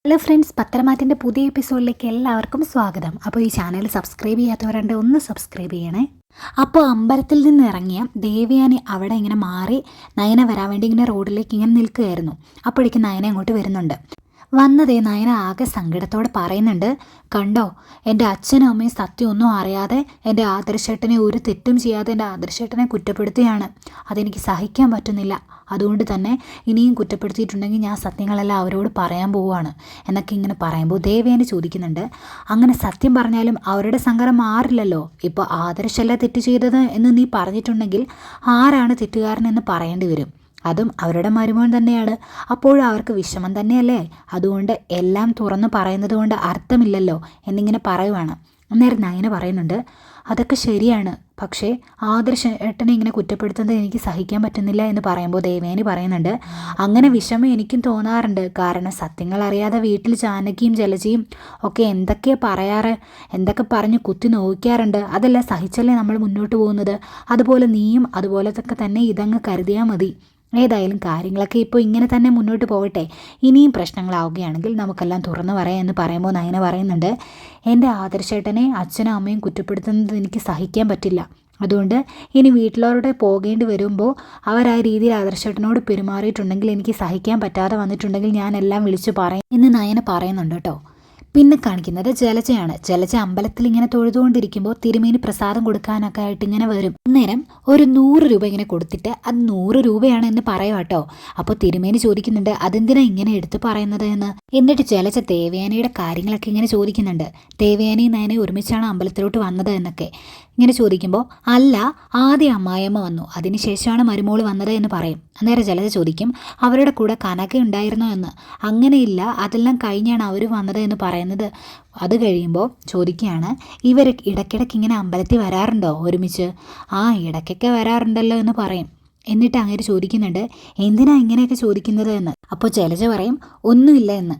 Hello friends, പത്രമാറ്റിൻ്റെ പുതിയ എപ്പിസോഡിലേക്ക് എല്ലാവർക്കും സ്വാഗതം. അപ്പോൾ ഈ ചാനൽ സബ്സ്ക്രൈബ് ചെയ്യാത്തവരുണ്ട്, ഒന്ന് സബ്സ്ക്രൈബ് ചെയ്യണേ. അപ്പോൾ അമ്പലത്തിൽ നിന്ന് ഇറങ്ങിയ ദേവയാനി അവിടെ ഇങ്ങനെ മാറി നയന വരാൻ വേണ്ടി ഇങ്ങനെ റോഡിലേക്ക് ഇങ്ങനെ നിൽക്കുകയായിരുന്നു. അപ്പോഴേക്കും നയന അങ്ങോട്ട് വരുന്നുണ്ട്. വന്നതേ നയന ആകെ സങ്കടത്തോടെ പറയുന്നുണ്ട്, കണ്ടോ എൻ്റെ അച്ഛനും അമ്മയും സത്യമൊന്നും അറിയാതെ എൻ്റെ ആദർശേട്ടനെ ഒരു തെറ്റും ചെയ്യാതെ എൻ്റെ ആദർശേട്ടനെ കുറ്റപ്പെടുത്തുകയാണ്. അതെനിക്ക് സഹിക്കാൻ പറ്റുന്നില്ല. അതുകൊണ്ട് തന്നെ ഇനിയും കുറ്റപ്പെടുത്തിയിട്ടുണ്ടെങ്കിൽ ഞാൻ സത്യങ്ങളെല്ലാം അവരോട് പറയാൻ പോവുകയാണ് എന്നൊക്കെ ഇങ്ങനെ പറയുമ്പോൾ ദേവയാനി ചോദിക്കുന്നുണ്ട്, അങ്ങനെ സത്യം പറഞ്ഞാലും അവരുടെ സങ്കടം മാറില്ലല്ലോ. ഇപ്പോൾ ആദർശല്ല തെറ്റ് ചെയ്തത് എന്ന് നീ പറഞ്ഞിട്ടുണ്ടെങ്കിൽ ആരാണ് തെറ്റുകാരനെന്ന് പറയേണ്ടി വരും. അതും അവരുടെ മരുമോൻ തന്നെയാണ്. അപ്പോഴും അവർക്ക് വിഷമം തന്നെയല്ലേ. അതുകൊണ്ട് എല്ലാം തുറന്നു പറയുന്നത് കൊണ്ട് അർത്ഥമില്ലല്ലോ എന്നിങ്ങനെ പറയുവാണ്. അന്നേരം നയന പറയുന്നുണ്ട്, അതൊക്കെ ശരിയാണ്, പക്ഷേ ആദർശേട്ടനെ ഇങ്ങനെ കുറ്റപ്പെടുത്തുന്നത് എനിക്ക് സഹിക്കാൻ പറ്റുന്നില്ല എന്ന് പറയുമ്പോൾ ദേവയാനി പറയുന്നുണ്ട്, അങ്ങനെ വിഷമം എനിക്കും തോന്നാറുണ്ട്. കാരണം സത്യങ്ങൾ അറിയാതെ വീട്ടിൽ ജാനകിയും ജലജയും ഒക്കെ എന്തൊക്കെയാണ് പറയാറ്, എന്തൊക്കെ പറഞ്ഞ് കുത്തി നോക്കാറുണ്ട്. അതെല്ലാം സഹിച്ചല്ലേ നമ്മൾ മുന്നോട്ട് പോകുന്നത്. അതുപോലെ നീയും അതുപോലത്തൊക്കെ തന്നെ ഇതങ്ങ് കരുതിയാൽ മതി. ഏതായാലും കാര്യങ്ങളൊക്കെ ഇപ്പോൾ ഇങ്ങനെ തന്നെ മുന്നോട്ട് പോകട്ടെ. ഇനിയും പ്രശ്നങ്ങളാവുകയാണെങ്കിൽ നമുക്കെല്ലാം തുറന്നു പറയാം എന്ന് പറയുമ്പോൾ നയന പറയുന്നുണ്ട്, എൻ്റെ ആദർശേട്ടനെ അച്ഛനും അമ്മയും കുറ്റപ്പെടുത്തുന്നത് എനിക്ക് സഹിക്കാൻ പറ്റില്ല. അതുകൊണ്ട് ഇനി വീട്ടിലോടെ പോകേണ്ടി വരുമ്പോൾ അവർ ആ രീതിയിൽ ആദർശേട്ടനോട് പെരുമാറിയിട്ടുണ്ടെങ്കിൽ എനിക്ക് സഹിക്കാൻ പറ്റാതെ വന്നിട്ടുണ്ടെങ്കിൽ ഞാൻ എല്ലാം വിളിച്ചു പറയും എന്ന് നയന പറയുന്നുണ്ട് കേട്ടോ. പിന്നെ കാണിക്കുന്നത് ജലജയാണ്. ജലജ അമ്പലത്തിൽ ഇങ്ങനെ തൊഴുതുകൊണ്ടിരിക്കുമ്പോൾ തിരുമേനി പ്രസാദം കൊടുക്കാനൊക്കെ ആയിട്ട് ഇങ്ങനെ വരും. അന്നേരം ഒരു 100 രൂപ ഇങ്ങനെ കൊടുത്തിട്ട് അത് 100 രൂപയാണ് എന്ന് പറയാം കേട്ടോ. അപ്പോൾ തിരുമേനി ചോദിക്കുന്നുണ്ട്, അതെന്തിനാ ഇങ്ങനെ എടുത്ത് പറയുന്നത് എന്ന്. എന്നിട്ട് ജലജ ദേവയാനിയുടെ കാര്യങ്ങളൊക്കെ ഇങ്ങനെ ചോദിക്കുന്നുണ്ട്. ദേവയാനി നയനെ ഒരുമിച്ചാണ് അമ്പലത്തിലോട്ട് വന്നത് എന്നൊക്കെ ഇങ്ങനെ ചോദിക്കുമ്പോൾ, അല്ല, ആദ്യം അമ്മായിയമ്മ വന്നു, അതിനുശേഷമാണ് മരുമോള് വന്നത് എന്ന് പറയും. അന്നേരം ജലജ ചോദിക്കും, അവരുടെ കൂടെ കനക ഉണ്ടായിരുന്നോ എന്ന്. അങ്ങനെയില്ല, അതെല്ലാം കഴിഞ്ഞാണ് അവർ വന്നത് എന്ന് പറയുന്നത്. അത് കഴിയുമ്പോൾ ചോദിക്കുകയാണ്, ഇവർ ഇടയ്ക്കിടയ്ക്ക് ഇങ്ങനെ അമ്പലത്തിൽ വരാറുണ്ടോ ഒരുമിച്ച്? ആ, ഇടയ്ക്കൊക്കെ വരാറുണ്ടല്ലോ എന്ന് പറയും. എന്നിട്ട് അങ്ങനെ ചോദിക്കുന്നുണ്ട്, എന്തിനാ ഇങ്ങനെയൊക്കെ ചോദിക്കുന്നത് എന്ന്. അപ്പോൾ ജലജ പറയും, ഒന്നുമില്ല എന്ന്.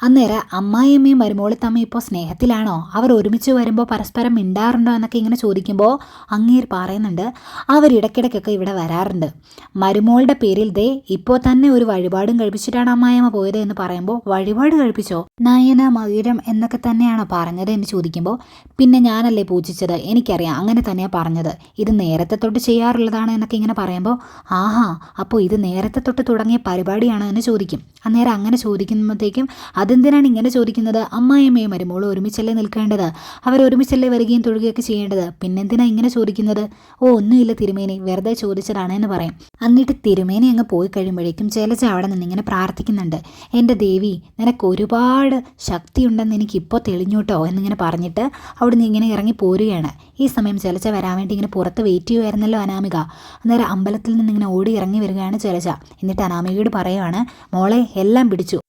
അന്നേരം അമ്മായിയമ്മയും മരുമോളും തമ്മിൽ ഇപ്പോൾ സ്നേഹത്തിലാണോ, അവർ ഒരുമിച്ച് വരുമ്പോൾ പരസ്പരം മിണ്ടാറുണ്ടോ എന്നൊക്കെ ഇങ്ങനെ ചോദിക്കുമ്പോൾ അങ്ങേര് പറയുന്നുണ്ട്, അവരിടയ്ക്കിടയ്ക്കൊക്കെ ഇവിടെ വരാറുണ്ട്. മരുമോളുടെ പേരിൽ ദേ ഇപ്പോൾ തന്നെ ഒരു വഴിപാടും കഴിപ്പിച്ചിട്ടാണ് അമ്മായിയമ്മ പോയത് എന്ന് പറയുമ്പോൾ, വഴിപാട് കഴിപ്പിച്ചോ? നയന മധുരം എന്നൊക്കെ തന്നെയാണോ പറഞ്ഞത് എന്ന് ചോദിക്കുമ്പോൾ, പിന്നെ ഞാനല്ലേ പൂജിച്ചത്, എനിക്കറിയാം, അങ്ങനെ തന്നെയാണ് പറഞ്ഞത്. ഇത് നേരത്തെ തൊട്ട് ചെയ്യാറുള്ളതാണ് എന്നൊക്കെ ഇങ്ങനെ പറയുമ്പോൾ, ആഹാ, അപ്പോൾ ഇത് നേരത്തെ തൊട്ട് തുടങ്ങിയ പരിപാടിയാണോ എന്ന് ചോദിക്കും. അന്നേരം അങ്ങനെ ചോദിക്കുമ്പോഴത്തേക്കും, അതെന്തിനാണ് ഇങ്ങനെ ചോദിക്കുന്നത്? അമ്മായിയമ്മയും മരുമോളും ഒരുമിച്ചല്ലേ നിൽക്കേണ്ടത്, അവർ ഒരുമിച്ചല്ലേ വരികയും തൊഴുകയൊക്കെ ചെയ്യേണ്ടത്, പിന്നെന്തിനാ ഇങ്ങനെ ചോദിക്കുന്നത്? ഓ, ഒന്നുമില്ല തിരുമേനി, വെറുതെ ചോദിച്ചതാണ് എന്ന് പറയും. എന്നിട്ട് തിരുമേനി അങ്ങ് പോയി കഴിയുമ്പോഴേക്കും ജലജ അവിടെ നിന്ന് ഇങ്ങനെ പ്രാർത്ഥിക്കുന്നുണ്ട്, എൻ്റെ ദേവി, നിനക്ക് ഒരുപാട് ശക്തിയുണ്ടെന്ന് എനിക്കിപ്പോൾ തെളിഞ്ഞൂട്ടോ എന്നിങ്ങനെ പറഞ്ഞിട്ട് അവിടെ നിന്ന് ഇങ്ങനെ ഇറങ്ങി പോരുകയാണ്. ഈ സമയം ജലജ വരാൻ വേണ്ടി ഇങ്ങനെ പുറത്ത് വെയിറ്റ് ചെയ്യുമായിരുന്നല്ലോ അനാമിക. അന്നേരം അമ്പലത്തിൽ നിന്ന് ഇങ്ങനെ ഓടി ഇറങ്ങി വരികയാണ് ജലജ. എന്നിട്ട് അനാമികയോട് പറയുകയാണ്, മോളെ എല്ലാം പിടിച്ചു.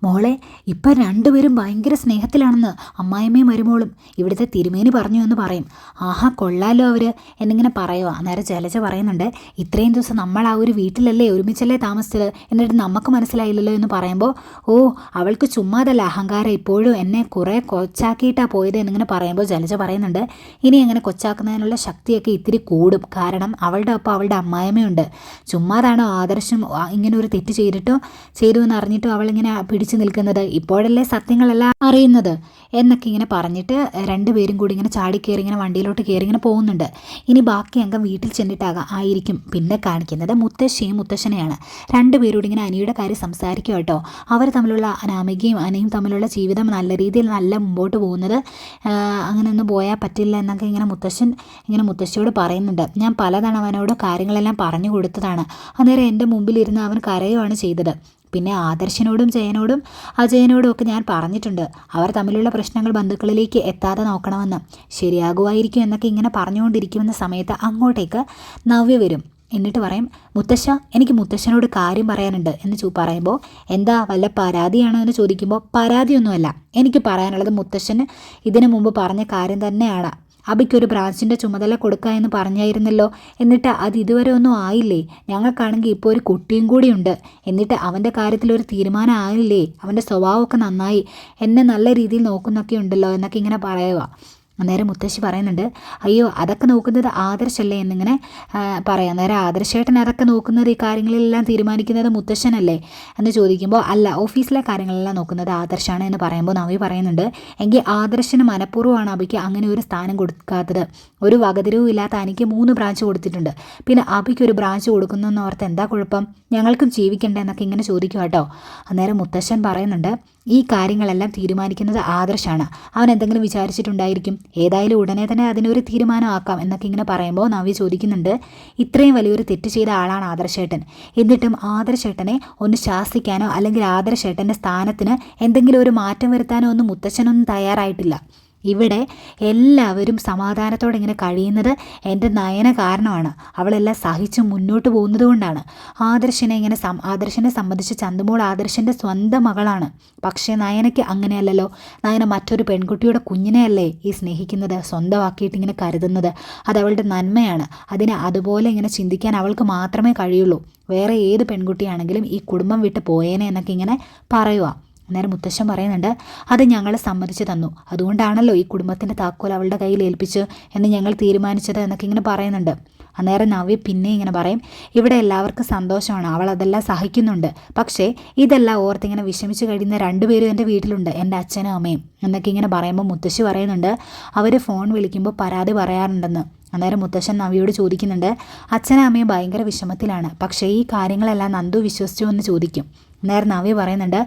മോളെ, ഇപ്പം രണ്ടുപേരും ഭയങ്കര സ്നേഹത്തിലാണെന്ന് അമ്മായിമ്മയും മരുമോളും ഇവിടുത്തെ തിരുമേനി പറഞ്ഞു എന്ന് പറയും. ആഹാ, കൊള്ളാലോ അവർ എന്നിങ്ങനെ പറയുക. അന്നേരം ജലജ പറയുന്നുണ്ട്, ഇത്രയും ദിവസം നമ്മൾ ആ ഒരു വീട്ടിലല്ലേ ഒരുമിച്ചല്ലേ താമസിച്ചത്, എന്നിട്ട് നമുക്ക് മനസ്സിലായില്ലല്ലോ എന്ന് പറയുമ്പോൾ, ഓ, അവൾക്ക് ചുമ്മാതല്ല അഹങ്കാരം, ഇപ്പോഴും എന്നെ കുറേ കൊച്ചാക്കിയിട്ടാണ് പോയത് എന്നിങ്ങനെ പറയുമ്പോൾ ജലജ പറയുന്നുണ്ട്, ഇനി അങ്ങനെ കൊച്ചാക്കുന്നതിനുള്ള ശക്തിയൊക്കെ ഇത്തിരി കൂടും. കാരണം അവളുടെ ഒപ്പം അവളുടെ അമ്മായിമ്മയുണ്ട്. ചുമ്മാതാണോ ആദർശം ഇങ്ങനെ ഒരു തെറ്റ് ചെയ്തു എന്ന് അറിഞ്ഞിട്ടും അവളിങ്ങനെ പിടിച്ചു നിൽക്കുന്നത്, ഇപ്പോഴല്ലേ സത്യങ്ങളെല്ലാം അറിയുന്നത് എന്നൊക്കെ ഇങ്ങനെ പറഞ്ഞിട്ട് രണ്ടുപേരും കൂടി ഇങ്ങനെ ചാടിക്കയറി ഇങ്ങനെ വണ്ടിയിലോട്ട് കയറി ഇങ്ങനെ പോകുന്നുണ്ട്. ഇനി ബാക്കി അംഗം വീട്ടിൽ ചെന്നിട്ടായിരിക്കും പിന്നെ കാണിക്കുന്നത് മുത്തശ്ശിയും മുത്തശ്ശനെയാണ്. രണ്ടുപേരോട് ഇങ്ങനെ അനിയുടെ കാര്യം സംസാരിക്കുക കേട്ടോ. അവർ തമ്മിലുള്ള അനാമികയും അനിയും തമ്മിലുള്ള ജീവിതം നല്ല രീതിയിൽ നല്ല മുമ്പോട്ട് പോകുന്നത്, അങ്ങനെയൊന്നും പോയാൽ പറ്റില്ല എന്നൊക്കെ ഇങ്ങനെ മുത്തശ്ശൻ ഇങ്ങനെ മുത്തശ്ശിയോട് പറയുന്നുണ്ട്. ഞാൻ പലതവണ അവനോട് കാര്യങ്ങളെല്ലാം പറഞ്ഞു കൊടുത്തതാണ്. അന്നേരം എൻ്റെ മുമ്പിലിരുന്ന് അവൻ കരയുവാണ് ചെയ്തത്. പിന്നെ ആദർശനോടും ജയനോടും അജയനോടും ഒക്കെ ഞാൻ പറഞ്ഞിട്ടുണ്ട്, അവർ തമ്മിലുള്ള പ്രശ്നങ്ങൾ ബന്ധുക്കളിലേക്ക് എത്താതെ നോക്കണമെന്ന്. ശരിയാകുമായിരിക്കും എന്നൊക്കെ ഇങ്ങനെ പറഞ്ഞുകൊണ്ടിരിക്കുന്ന സമയത്ത് അങ്ങോട്ടേക്ക് നവ്യ വരും. എന്നിട്ട് പറയും, മുത്തശ്ശ, എനിക്ക് മുത്തശ്ശനോട് കാര്യം പറയാനുണ്ട് എന്ന് പറയുമ്പോൾ, എന്താ, വല്ല പരാതിയാണോ എന്ന് ചോദിക്കുമ്പോൾ, പരാതിയൊന്നുമല്ല, എനിക്ക് പറയാനുള്ളത് മുത്തശ്ശന് ഇതിനു മുമ്പ് പറഞ്ഞ കാര്യം തന്നെയാണ്. അബിക്കൊരു ബ്രാഞ്ചിൻ്റെ ചുമതല കൊടുക്കുക എന്ന് പറഞ്ഞായിരുന്നല്ലോ, എന്നിട്ട് അത് ഇതുവരെ ഒന്നും ആയില്ലേ? ഞങ്ങൾക്കാണെങ്കിൽ ഇപ്പോൾ ഒരു കുട്ടിയും കൂടിയുണ്ട്, എന്നിട്ട് അവൻ്റെ കാര്യത്തിലൊരു തീരുമാനം ആയില്ലേ? അവൻ്റെ സ്വഭാവമൊക്കെ നന്നായി, എന്നെ നല്ല രീതിയിൽ നോക്കുന്നൊക്കെ ഉണ്ടല്ലോ എന്നൊക്കെ ഇങ്ങനെ പറയുക. അന്നേരം മുത്തശ്ശി പറയുന്നുണ്ട്, അയ്യോ അതൊക്കെ നോക്കുന്നത് ആദർശല്ലേ എന്നിങ്ങനെ പറയാം. അന്നേരം ആദർശേട്ടൻ അതൊക്കെ നോക്കുന്നത്, ഈ കാര്യങ്ങളെല്ലാം തീരുമാനിക്കുന്നത് മുത്തശ്ശനല്ലേ എന്ന് ചോദിക്കുമ്പോൾ, അല്ല, ഓഫീസിലെ കാര്യങ്ങളെല്ലാം നോക്കുന്നത് ആദർശാണ് എന്ന് പറയുമ്പോൾ നവ്യ പറയുന്നുണ്ട്, എങ്കിൽ ആദർശന് മനഃപൂർവ്വമാണ് അബിക്ക് അങ്ങനെ ഒരു സ്ഥാനം കൊടുക്കാത്തത്. ഒരു വകതിരിവും ഇല്ലാത്ത എനിക്ക് 3 ബ്രാഞ്ച് കൊടുത്തിട്ടുണ്ട്, പിന്നെ അബിക്ക് ഒരു ബ്രാഞ്ച് കൊടുക്കുന്നതെന്ന് ഓർത്ത് എന്താ കുഴപ്പം, ഞങ്ങൾക്കും ജീവിക്കണ്ടേ എന്നൊക്കെ ഇങ്ങനെ ചോദിക്കുക കേട്ടോ. അന്നേരം മുത്തശ്ശൻ പറയുന്നുണ്ട്, ഈ കാര്യങ്ങളെല്ലാം തീരുമാനിക്കുന്നത് ആദർശാണ്, അവൻ എന്തെങ്കിലും വിചാരിച്ചിട്ടുണ്ടായിരിക്കും, ഏതായാലും ഉടനെ തന്നെ അതിനൊരു തീരുമാനമാക്കാം എന്നൊക്കെ ഇങ്ങനെ പറയുമ്പോൾ നവ്യ ചോദിക്കുന്നുണ്ട്, ഇത്രയും വലിയൊരു തെറ്റ് ചെയ്ത ആളാണ് ആദർശേട്ടൻ, എന്നിട്ടും ആദർശേട്ടനെ ഒന്ന് ശാസിക്കാനോ അല്ലെങ്കിൽ ആദർശേട്ടൻ്റെ സ്ഥാനത്തിന് എന്തെങ്കിലും ഒരു മാറ്റം വരുത്താനോ ഒന്നും മുത്തച്ഛനൊന്നും തയ്യാറായിട്ടില്ല. ഇവിടെ എല്ലാവരും സമാധാനത്തോടെ ഇങ്ങനെ കഴിയുന്നത് എൻ്റെ നയന കാരണമാണ്, അവളെല്ലാം സഹിച്ച് മുന്നോട്ട് പോകുന്നത് കൊണ്ടാണ്. ആദർശനെ സംബന്ധിച്ച് ചന്തുമോൾ ആദർശൻ്റെ സ്വന്തം മകളാണ്. പക്ഷേ നയനയ്ക്ക് അങ്ങനെയല്ലല്ലോ. നയന മറ്റൊരു പെൺകുട്ടിയുടെ കുഞ്ഞിനെയല്ലേ ഈ സ്നേഹിക്കുന്നത്, സ്വന്തമാക്കിയിട്ട് ഇങ്ങനെ കരുതുന്നത്. അത് അവളുടെ നന്മയാണ്. അതിനെ അതുപോലെ ഇങ്ങനെ ചിന്തിക്കാൻ അവൾക്ക് മാത്രമേ കഴിയുള്ളൂ. വേറെ ഏത് പെൺകുട്ടിയാണെങ്കിലും ഈ കുടുംബം വിട്ട് പോയേനെ എന്നൊക്കെ ഇങ്ങനെ പറയുക. അന്നേരം മുത്തശ്ശൻ പറയുന്നുണ്ട്, അത് ഞങ്ങൾ സമ്മതിച്ചു തന്നു, അതുകൊണ്ടാണല്ലോ ഈ കുടുംബത്തിൻ്റെ താക്കോൽ അവളുടെ കയ്യിൽ ഏൽപ്പിച്ചു എന്ന് ഞങ്ങൾ തീരുമാനിച്ചത് എന്നൊക്കെ ഇങ്ങനെ പറയുന്നുണ്ട്. അന്നേരം നവ്യ പിന്നെ ഇങ്ങനെ പറയും, ഇവിടെ എല്ലാവർക്കും സന്തോഷമാണ്, അവൾ അതെല്ലാം സഹിക്കുന്നുണ്ട്, പക്ഷേ ഇതെല്ലാം ഓർത്തിങ്ങനെ വിഷമിച്ച് കഴിയുന്ന 2 പേരും എൻ്റെ വീട്ടിലുണ്ട്, എൻ്റെ അച്ഛനും അമ്മയും എന്നൊക്കെ ഇങ്ങനെ പറയുമ്പോൾ മുത്തശ്ശി പറയുന്നുണ്ട്, അവർ ഫോൺ വിളിക്കുമ്പോൾ പരാതി പറയാറുണ്ടെന്ന്. അന്നേരം മുത്തശ്ശൻ നവ്യയോട് ചോദിക്കുന്നുണ്ട്, അച്ഛനും അമ്മയും ഭയങ്കര വിഷമത്തിലാണ്, പക്ഷേ ഈ കാര്യങ്ങളെല്ലാം നന്ദു വിശ്വസിച്ചു എന്ന് ചോദിക്കും. അന്നേരം നവ്യ പറയുന്നുണ്ട്,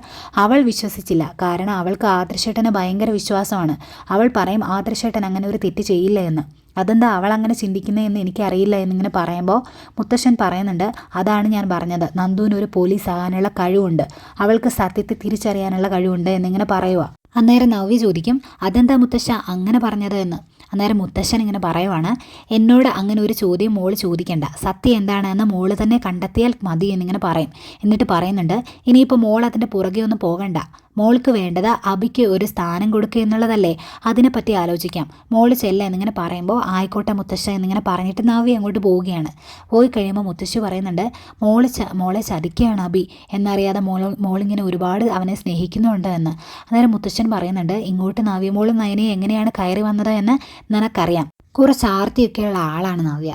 അവൾ വിശ്വസിച്ചില്ല, കാരണം അവൾക്ക് ആദർശേട്ടന് ഭയങ്കര വിശ്വാസമാണ്. അവൾ പറയും ആദർശേട്ടൻ അങ്ങനെ ഒരു തെറ്റ് ചെയ്യില്ല എന്ന്. അതെന്താ അവൾ അങ്ങനെ ചിന്തിക്കുന്നതെന്ന് എനിക്കറിയില്ല എന്നിങ്ങനെ പറയുമ്പോൾ മുത്തശ്ശൻ പറയുന്നുണ്ട്, അതാണ് ഞാൻ പറഞ്ഞത്, നന്ദുവിന് ഒരു പോലീസ് ആകാനുള്ള കഴിവുണ്ട്, അവൾക്ക് സത്യത്തെ തിരിച്ചറിയാനുള്ള കഴിവുണ്ട് എന്നിങ്ങനെ പറയുക. അന്നേരം നവ്യ ചോദിക്കും, അതെന്താ മുത്തശ്ശ അങ്ങനെ പറഞ്ഞത് എന്ന്. അന്നേരം മുത്തശ്ശൻ ഇങ്ങനെ പറയുവാണ്, എന്നോട് അങ്ങനെ ഒരു ചോദ്യം മോള് ചോദിക്കേണ്ട, സത്യം എന്താണെന്ന് മോള് തന്നെ കണ്ടെത്തിയാൽ മതി എന്നിങ്ങനെ പറയും. എന്നിട്ട് പറയുന്നുണ്ട്, ഇനിയിപ്പോൾ മോൾ അതിൻ്റെ പുറകെ ഒന്നും പോകണ്ട, മോൾക്ക് വേണ്ടത് അബിക്ക് ഒരു സ്ഥാനം കൊടുക്കുക എന്നുള്ളതല്ലേ, അതിനെപ്പറ്റി ആലോചിക്കാം, മോള് ചെല്ല എന്നിങ്ങനെ പറയുമ്പോൾ ആയിക്കോട്ടെ മുത്തശ്ശ എന്നിങ്ങനെ പറഞ്ഞിട്ട് നവ്യ അങ്ങോട്ട് പോവുകയാണ്. പോയി കഴിയുമ്പോൾ മുത്തശ്ശി പറയുന്നുണ്ട്, മോളെ ചതിക്കുകയാണ് അബി, എന്നറിയാതെ മോളിങ്ങനെ ഒരുപാട് അവനെ സ്നേഹിക്കുന്നുണ്ട് എന്ന്. അന്നേരം മുത്തശ്ശൻ പറയുന്നുണ്ട്, ഇങ്ങോട്ട് നവ്യ മോളും നയനെ എങ്ങനെയാണ് കയറി വന്നത് എന്ന് നിനക്കറിയാം, കുറച്ച് ആർത്തിയൊക്കെയുള്ള ആളാണ് നവ്യ,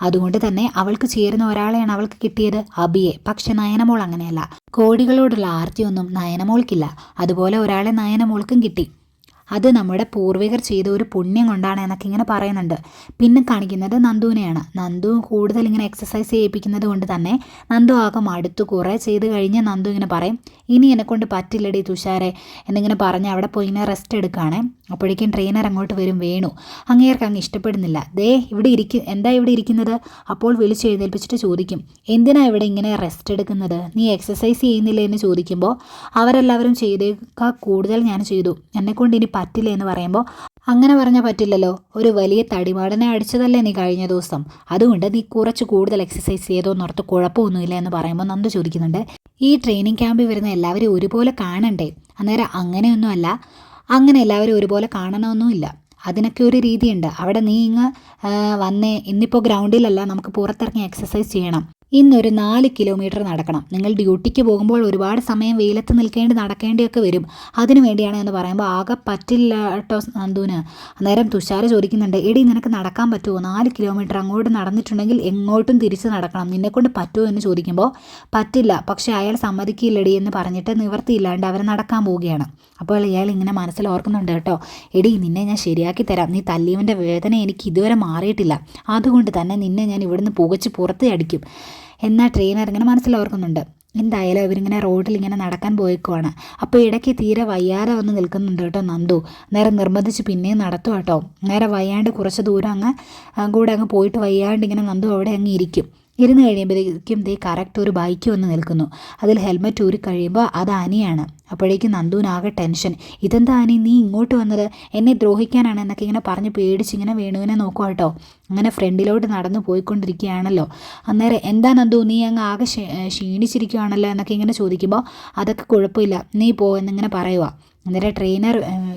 അതുകൊണ്ട് തന്നെ അവൾക്ക് ചേരുന്ന ഒരാളെയാണ് അവൾക്ക് കിട്ടിയത്, അബിയെ. പക്ഷെ നയനമോൾ അങ്ങനെയല്ല, കോടികളോടുള്ള ആർത്തിയൊന്നും നയനമോൾക്കില്ല, അതുപോലെ ഒരാളെ നയനമോൾക്കും കിട്ടി. അത് നമ്മുടെ പൂർവികർ ചെയ്ത ഒരു പുണ്യം കൊണ്ടാണ് എന്നൊക്കെ ഇങ്ങനെ പറയുന്നുണ്ട്. പിന്നെ കാണിക്കുന്നത് നന്ദുവിനെയാണ്. നന്ദു കൂടുതൽ ഇങ്ങനെ എക്സസൈസ് ചെയ്യിപ്പിക്കുന്നത് കൊണ്ട് തന്നെ നന്ദു ആകെ മടുത്തു. കുറേ ചെയ്ത് കഴിഞ്ഞ് നന്ദു ഇങ്ങനെ പറയും, ഇനി എന്നെക്കൊണ്ട് പറ്റില്ലടി തുഷാരെ എന്നിങ്ങനെ പറഞ്ഞ് അവിടെ പോയി ഇങ്ങനെ റെസ്റ്റ് എടുക്കുകയാണ്. അപ്പോഴേക്കും ട്രെയിനർ അങ്ങോട്ട് വരും, വേണു. അങ്ങേർക്ക് അങ്ങ് ഇഷ്ടപ്പെടുന്നില്ല. ദേ എന്താ ഇവിടെ ഇരിക്കുന്നത്? അപ്പോൾ വിളിച്ച് എഴുന്നേൽപ്പിച്ചിട്ട് ചോദിക്കും, എന്തിനാ ഇവിടെ ഇങ്ങനെ റെസ്റ്റ് എടുക്കുന്നത്, നീ എക്സസൈസ് ചെയ്യുന്നില്ലേ എന്ന് ചോദിക്കുമ്പോൾ അവരെല്ലാവരും ചെയ്തേക്കാൾ കൂടുതൽ ഞാൻ ചെയ്തു, എന്നെക്കൊണ്ട് ഇനി പറ്റില്ല എന്ന് പറയുമ്പോൾ, അങ്ങനെ പറഞ്ഞാൽ പറ്റില്ലല്ലോ, ഒരു വലിയ തടിമാടനെ അടിച്ചതല്ലേ നീ കഴിഞ്ഞ ദിവസം, അതുകൊണ്ട് നീ കുറച്ച് കൂടുതൽ എക്സസൈസ് ചെയ്തോന്നോർത്ത് കുഴപ്പമൊന്നുമില്ല എന്ന് പറയുമ്പോൾ നന്ദു ചോദിക്കുന്നുണ്ട്, ഈ ട്രെയിനിങ് ക്യാമ്പിൽ വരുന്ന എല്ലാവരും ഒരുപോലെ കാണണ്ടേ? അന്നേരം അങ്ങനെയൊന്നുമല്ല, അങ്ങനെ എല്ലാവരും ഒരുപോലെ കാണണമെന്നുമില്ല, അതിനൊക്കെ ഒരു രീതിയുണ്ട്. അവിടെ നീ വന്നേ, ഇന്നിപ്പോൾ ഗ്രൗണ്ടിലല്ല, നമുക്ക് പുറത്തിറങ്ങി എക്സസൈസ് ചെയ്യണം, ഇന്നൊരു 4 കിലോമീറ്റർ നടക്കണം, നിങ്ങൾ ഡ്യൂട്ടിക്ക് പോകുമ്പോൾ ഒരുപാട് സമയം വെയിലത്ത് നടക്കേണ്ടിയൊക്കെ വരും, അതിനു വേണ്ടിയാണ് എന്ന് പറയുമ്പോൾ ആകെ പറ്റില്ല കേട്ടോ നന്ദുവിന്. അന്നേരം തുഷാര ചോദിക്കുന്നുണ്ട്, എടി നിനക്ക് നടക്കാൻ പറ്റുമോ, 4 കിലോമീറ്റർ അങ്ങോട്ട് നടന്നിട്ടുണ്ടെങ്കിൽ എങ്ങോട്ടും തിരിച്ച് നടക്കണം, നിന്നെക്കൊണ്ട് പറ്റുമോ എന്ന് ചോദിക്കുമ്പോൾ പറ്റില്ല, പക്ഷേ അയാൾ സമ്മതിക്കില്ലടി എന്ന് പറഞ്ഞിട്ട് നിവർത്തിയില്ലാണ്ട് അവർ നടക്കാൻ പോവുകയാണ്. അപ്പോൾ ഇയാൾ ഇങ്ങനെ മനസ്സിൽ ഓർക്കുന്നുണ്ട് കേട്ടോ, എടി നിന്നെ ഞാൻ ശരിയാക്കി തരാം, നീ തല്ലിയവൻ്റെ വേദന എനിക്ക് ഇതുവരെ മാറിയിട്ടില്ല, അതുകൊണ്ട് തന്നെ നിന്നെ ഞാൻ ഇവിടുന്ന് പുകച്ച് പുറത്തേ അടിക്കും എന്നാൽ ട്രെയിനർ ഇങ്ങനെ മനസ്സിലോർക്കുന്നുണ്ട്. എന്തായാലും ഇവരിങ്ങനെ റോഡിൽ ഇങ്ങനെ നടക്കാൻ പോയേക്കുവാണ്. അപ്പോൾ ഇടയ്ക്ക് തീരെ വയ്യാതെ വന്ന് നിൽക്കുന്നുണ്ട് കേട്ടോ നന്ദു. നേരെ നിർബന്ധിച്ച് പിന്നെയും നടത്തും കേട്ടോ. നേരെ വയ്യാണ്ട് കുറച്ച് ദൂരം അങ്ങ് പോയിട്ട് വയ്യാണ്ട് ഇങ്ങനെ നന്ദു അവിടെ അങ്ങ് ഇരിക്കും. ഇരുന്ന് കഴിയുമ്പോഴേക്കും കറക്റ്റ് ഒരു ബൈക്ക് വന്ന് നിൽക്കുന്നു. അതിൽ ഹെൽമെറ്റ് ഊരി കഴിയുമ്പോൾ അത് അനിയാണ്. അപ്പോഴേക്കും നന്ദുവിനാകെ ടെൻഷൻ. ഇതെന്താ അനി, നീ ഇങ്ങോട്ട് വന്നത്, എന്നെ ദ്രോഹിക്കാനാണ് എന്നൊക്കെ ഇങ്ങനെ പറഞ്ഞ് പേടിച്ചിങ്ങനെ വേണുവിനെ നോക്കുക കേട്ടോ. അങ്ങനെ ഫ്രണ്ടിലോട്ട് നടന്നു പോയിക്കൊണ്ടിരിക്കുകയാണല്ലോ. അന്നേരം എന്താ നന്ദു, നീ അങ്ങ് ആകെ ക്ഷീണിച്ചിരിക്കുകയാണല്ലോ എന്നൊക്കെ ഇങ്ങനെ ചോദിക്കുമ്പോൾ അതൊക്കെ കുഴപ്പമില്ല, നീ പോ എന്നിങ്ങനെ പറയുക. അന്നേരം ട്രെയിനർ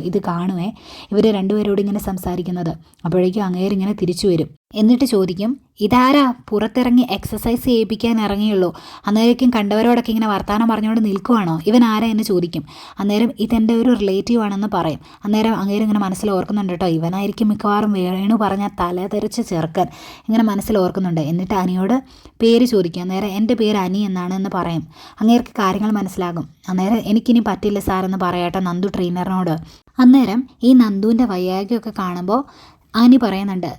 ഇത് കാണുവേ, ഇവർ രണ്ടുപേരോട് ഇങ്ങനെ സംസാരിക്കുന്നത്. അപ്പോഴേക്കും അങ്ങേരിങ്ങനെ തിരിച്ചു വരും. എന്നിട്ട് ചോദിക്കും, ഇതാരാ പുറത്തിറങ്ങി എക്സസൈസ് ചെയ്യിപ്പിക്കാൻ ഇറങ്ങിയുള്ളൂ, അന്നേരേക്കും കണ്ടവരോടൊക്കെ ഇങ്ങനെ വർത്തമാനം പറഞ്ഞുകൊണ്ട് നിൽക്കുവാണോ, ഇവൻ ആരാ എന്ന് ചോദിക്കും. അന്നേരം ഇതെൻ്റെ ഒരു റിലേറ്റീവ് ആണെന്ന് പറയും. അന്നേരം അങ്ങേരും ഇങ്ങനെ മനസ്സിൽ ഓർക്കുന്നുണ്ട് കേട്ടോ, ഇവനായിരിക്കും മിക്കവാറും വേണു പറഞ്ഞ തലതെറിച്ച് ചെറുക്കൻ, ഇങ്ങനെ മനസ്സിൽ ഓർക്കുന്നുണ്ട്. എന്നിട്ട് അനിയോട് പേര് ചോദിക്കും. അന്നേരം എൻ്റെ പേര് അനി എന്നാണെന്ന് പറയും. അങ്ങേർക്ക് കാര്യങ്ങൾ മനസ്സിലാകും. അന്നേരം എനിക്കിനി പറ്റില്ല സാറെന്ന് പറയാട്ടോ നന്ദു ട്രെയിനറിനോട്. അന്നേരം ഈ നന്ദുവിൻ്റെ വയ്യായ്കയൊക്കെ കാണുമ്പോൾ അനി പറയുന്നുണ്ട്,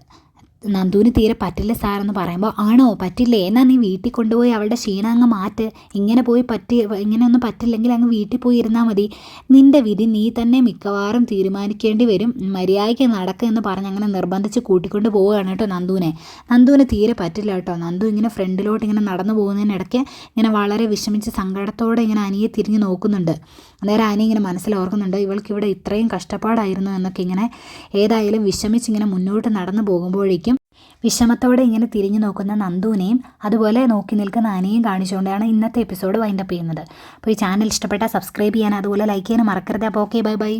നന്ദുവിന് തീരെ പറ്റില്ല സാറെന്ന് പറയുമ്പോൾ, ആണോ പറ്റില്ലേ, എന്നാൽ നീ വീട്ടിൽ കൊണ്ടുപോയി അവളുടെ ക്ഷീണം അങ്ങ് മാറ്റ്, ഇങ്ങനെ പോയി ഇങ്ങനെയൊന്നും പറ്റില്ലെങ്കിൽ അങ്ങ് വീട്ടിൽ പോയി ഇരുന്നാൽ മതി, നിൻ്റെ വിധി നീ തന്നെ മിക്കവാറും തീരുമാനിക്കേണ്ടി വരും, മര്യാദയ്ക്ക് നടക്കുക എന്ന് പറഞ്ഞ് അങ്ങനെ നിർബന്ധിച്ച് കൂട്ടിക്കൊണ്ട് പോവുകയാണ് കേട്ടോ നന്ദുവിന് തീരെ പറ്റില്ല കേട്ടോ. നന്ദു ഇങ്ങനെ ഫ്രണ്ടിലോട്ട് ഇങ്ങനെ നടന്നു പോകുന്നതിനിടയ്ക്ക് ഇങ്ങനെ വളരെ വിഷമിച്ച് സങ്കടത്തോടെ ഇങ്ങനെ അനിയെ തിരിഞ്ഞ് നോക്കുന്നുണ്ട്. അന്നേരം അനി ഇങ്ങനെ മനസ്സിലോർക്കുന്നുണ്ട്, ഇവൾക്ക് ഇവിടെ ഇത്രയും കഷ്ടപ്പാടായിരുന്നു എന്നൊക്കെ. ഇങ്ങനെ ഏതായാലും വിഷമിച്ചിങ്ങനെ മുന്നോട്ട് നടന്നു പോകുമ്പോഴേക്കും വിഷമത്തോടെ ഇങ്ങനെ തിരിഞ്ഞു നോക്കുന്ന നന്ദുവിനെയും അതുപോലെ നോക്കി നിൽക്കുന്ന അനിയും കാണിച്ചുകൊണ്ടാണ് ഇന്നത്തെ എപ്പിസോഡ് വൈൻഡപ്പ് ചെയ്യുന്നത്. അപ്പോൾ ഈ ചാനൽ ഇഷ്ടപ്പെട്ടാൽ സബ്സ്ക്രൈബ് ചെയ്യാൻ അതുപോലെ ലൈക്ക് ചെയ്യാനും മറക്കരുത്. അപ്പോൾ ഓക്കെ, ബൈ ബൈ.